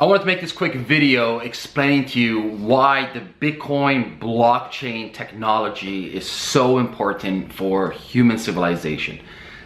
I wanted to make this quick video explaining to you why the Bitcoin blockchain technology is so important for human civilization.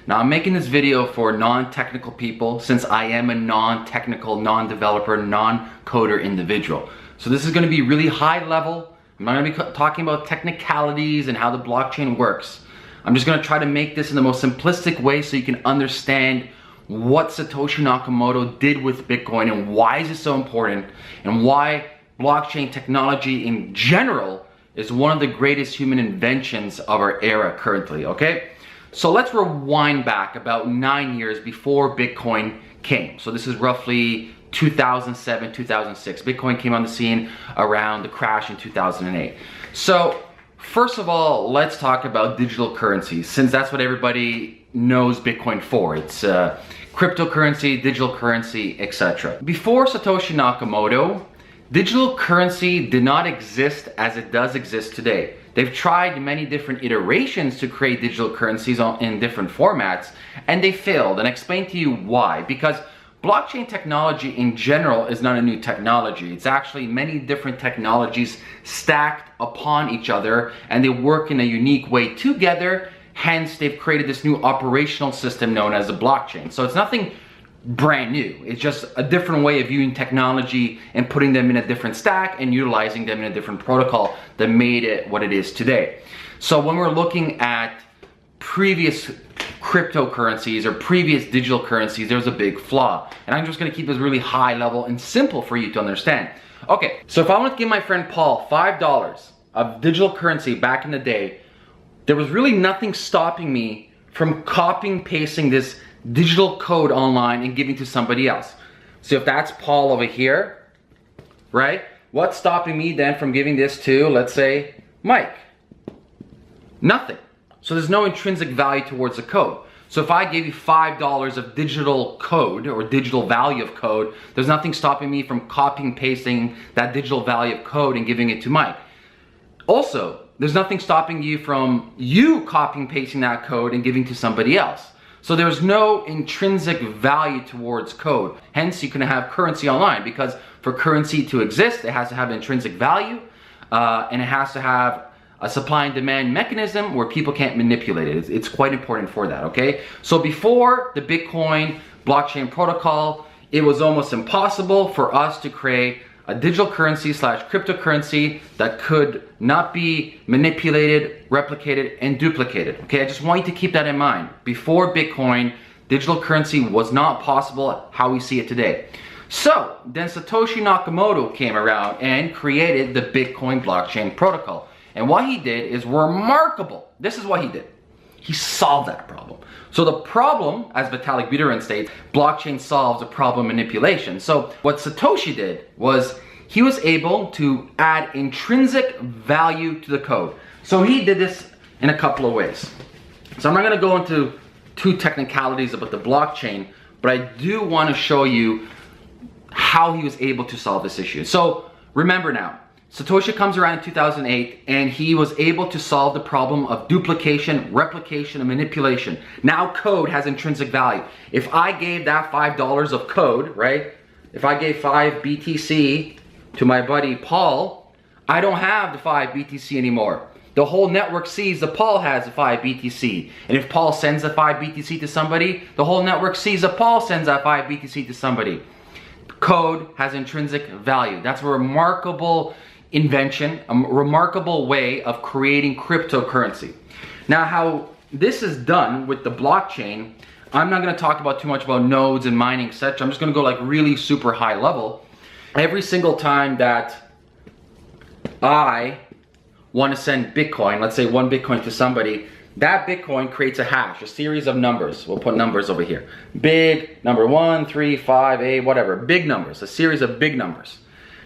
Now, I'm making this video for non-technical people since I am a non-technical, non-developer, non-coder individual. So this is going to be really high level. I'm not going to be talking about technicalities and how the blockchain works. I'm just going to try to make this in the most simplistic way so you can understand what Satoshi Nakamoto did with Bitcoin and why is it so important, and why blockchain technology in general is one of the greatest human inventions of our era currently, okay? So let's rewind back about 9 years before Bitcoin came. So this is roughly 2007, 2006. Bitcoin came on the scene around the crash in 2008. So first of all, let's talk about digital currencies, since that's what everybody knows Bitcoin for. It's cryptocurrency, digital currency, etc. Before Satoshi Nakamoto, digital currency did not exist as it does exist today. They've tried many different iterations to create digital currencies in different formats, and they failed. And I explain to you why. Because blockchain technology in general is not a new technology. It's actually many different technologies stacked upon each other, and they work in a unique way together. Hence, they've created this new operational system known as the blockchain. So it's nothing brand new. It's just a different way of viewing technology and putting them in a different stack and utilizing them in a different protocol that made it what it is today. So when we're looking at previous cryptocurrencies or previous digital currencies, there's a big flaw. And I'm just gonna keep this really high level and simple for you to understand. Okay, so if I want to give my friend Paul $5 of digital currency back in the day, there was really nothing stopping me from copying and pasting this digital code online and giving to somebody else. So if that's Paul over here, right? What's stopping me then from giving this to, let's say, Mike? Nothing. So there's no intrinsic value towards the code. So if I gave you $5 of digital code or digital value of code, there's nothing stopping me from copying and pasting that digital value of code and giving it to Mike. Also, there's nothing stopping you from copying and pasting that code and giving to somebody else. So there's no intrinsic value towards code. Hence, you can have currency online, because for currency to exist, it has to have intrinsic value, and it has to have a supply and demand mechanism where people can't manipulate it. It's quite important for that, okay? So before the Bitcoin blockchain protocol, it was almost impossible for us to create a digital currency / cryptocurrency that could not be manipulated, replicated, and duplicated. Okay, I just want you to keep that in mind. Before Bitcoin, digital currency was not possible how we see it today. So then Satoshi Nakamoto came around and created the Bitcoin blockchain protocol. And what he did is remarkable. This is what he did. He solved that problem. So the problem, as Vitalik Buterin states, blockchain solves a problem manipulation. So what Satoshi did was he was able to add intrinsic value to the code. So he did this in a couple of ways. So I'm not going to go into too technicalities about the blockchain, but I do want to show you how he was able to solve this issue. So remember now, Satoshi comes around in 2008 and he was able to solve the problem of duplication, replication, and manipulation. Now code has intrinsic value. If I gave that $5 of code, right? If I gave 5 BTC to my buddy Paul, I don't have the 5 BTC anymore. The whole network sees that Paul has the 5 BTC. And if Paul sends the 5 BTC to somebody, the whole network sees that Paul sends that 5 BTC to somebody. Code has intrinsic value. That's a remarkable invention, a remarkable way of creating cryptocurrency. Now, how this is done with the blockchain, I'm not going to talk about too much about nodes and mining, etc. I'm just going to go like really super high level. Every single time that I want to send Bitcoin, let's say 1 Bitcoin to somebody, that Bitcoin creates a hash, a series of numbers. We'll put numbers over here. Big, number 1, 3, 5, 8, whatever. Big numbers, a series of big numbers.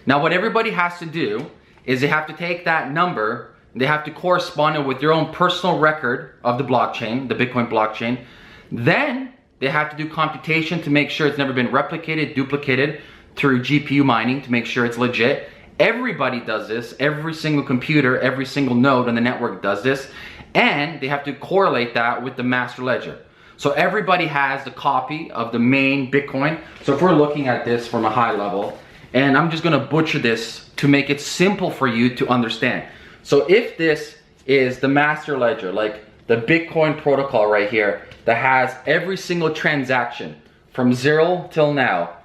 Now what everybody has to do is they have to take that number, they have to correspond it with their own personal record of the blockchain, the Bitcoin blockchain. Then they have to do computation to make sure it's never been replicated, duplicated through GPU mining to make sure it's legit. Everybody does this, every single computer, every single node on the network does this, and they have to correlate that with the master ledger. So everybody has the copy of the main Bitcoin. So if we're looking at this from a high level, and I'm just gonna butcher this to make it simple for you to understand. So if this is the master ledger, like the Bitcoin protocol right here, that has every single transaction from 0 till now,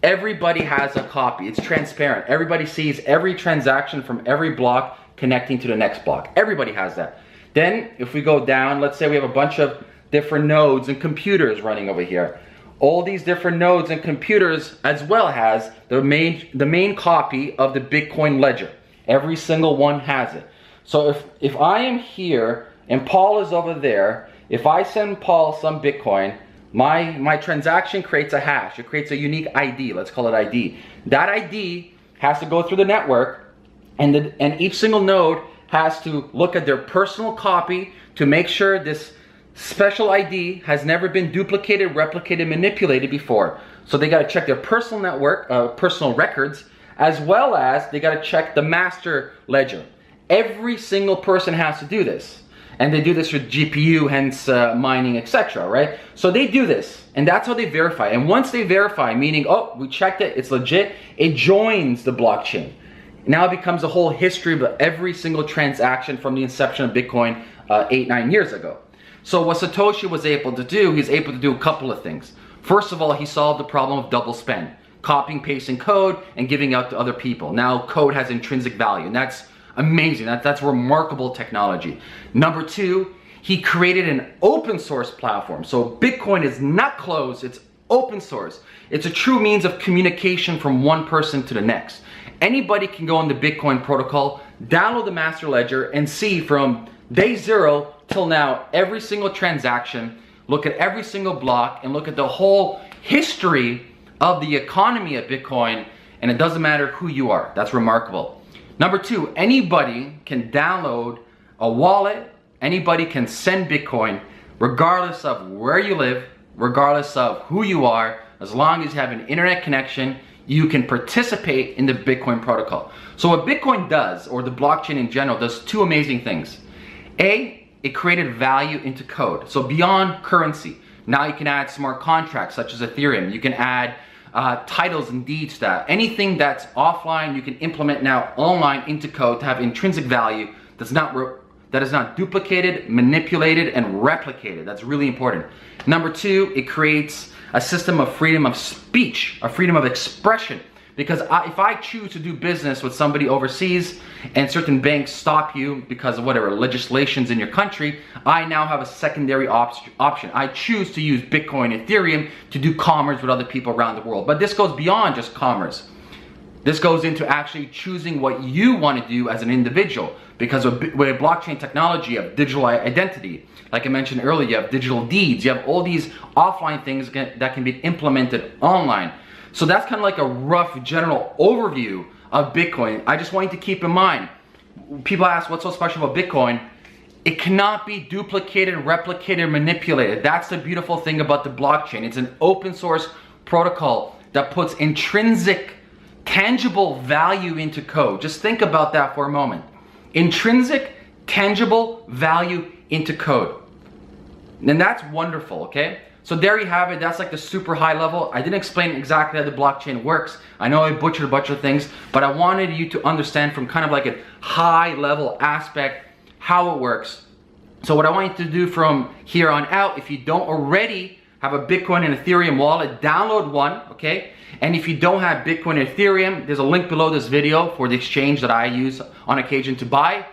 everybody has a copy. It's transparent. Everybody sees every transaction from every block connecting to the next block. Everybody has that. Then if we go down, let's say we have a bunch of different nodes and computers running over here. All these different nodes and computers as well has the main copy of the Bitcoin ledger. Every single one has it. So if I am here and Paul is over there, if I send Paul some Bitcoin, my transaction creates a hash. It creates a unique ID. Let's call it ID. That ID has to go through the network, and each single node has to look at their personal copy to make sure this special ID has never been duplicated, replicated, manipulated before. So they got to check their personal network, personal records, as well as they got to check the master ledger. Every single person has to do this. And they do this with GPU, hence mining, etc., right? So they do this, and that's how they verify. And once they verify, meaning, oh, we checked it, it's legit, it joins the blockchain. Now it becomes a whole history of every single transaction from the inception of Bitcoin 8-9 years ago. So what Satoshi was able to do, he's able to do a couple of things. First of all, he solved the problem of double spend, copying, pasting code, and giving out to other people. Now code has intrinsic value, and that's amazing. That's remarkable technology. Number two, he created an open source platform. So Bitcoin is not closed, it's open source. It's a true means of communication from one person to the next. Anybody can go on the Bitcoin protocol, download the master ledger, and see from day 0 till now every single transaction, look at every single block, and look at the whole history of the economy of Bitcoin, and it doesn't matter who you are. That's remarkable. Number two, anybody can download a wallet, anybody can send Bitcoin, regardless of where you live, regardless of who you are, as long as you have an internet connection, you can participate in the Bitcoin protocol. So what Bitcoin does, or the blockchain in general, does two amazing things. A, it created value into code. So beyond currency, now you can add smart contracts such as Ethereum. You can add titles and deeds to that. Anything that's offline, you can implement now online into code to have intrinsic value that is not duplicated, manipulated, and replicated. That's really important. Number two, it creates a system of freedom of speech, a freedom of expression. Because if I choose to do business with somebody overseas and certain banks stop you because of whatever legislations in your country, I now have a secondary option. I choose to use Bitcoin, Ethereum to do commerce with other people around the world. But this goes beyond just commerce. This goes into actually choosing what you want to do as an individual. Because with blockchain technology, you have digital identity. Like I mentioned earlier, you have digital deeds. You have all these offline things that can be implemented online. So that's kind of like a rough general overview of Bitcoin. I just want you to keep in mind, people ask what's so special about Bitcoin. It cannot be duplicated, replicated, manipulated. That's the beautiful thing about the blockchain. It's an open source protocol that puts intrinsic, tangible value into code. Just think about that for a moment. Intrinsic, tangible value into code. And that's wonderful, okay? So there you have it. That's like the super high level. I didn't explain exactly how the blockchain works. I know I butchered a bunch of things, but I wanted you to understand from kind of like a high level aspect how it works. So what I want you to do from here on out, if you don't already have a Bitcoin and Ethereum wallet, download one, okay? And if you don't have Bitcoin and Ethereum, there's a link below this video for the exchange that I use on occasion to buy.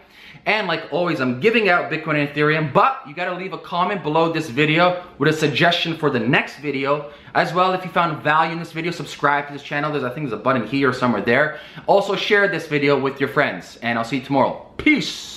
And like always, I'm giving out Bitcoin and Ethereum, but you gotta leave a comment below this video with a suggestion for the next video. As well, if you found value in this video, subscribe to this channel. I think there's a button here or somewhere there. Also share this video with your friends, and I'll see you tomorrow. Peace.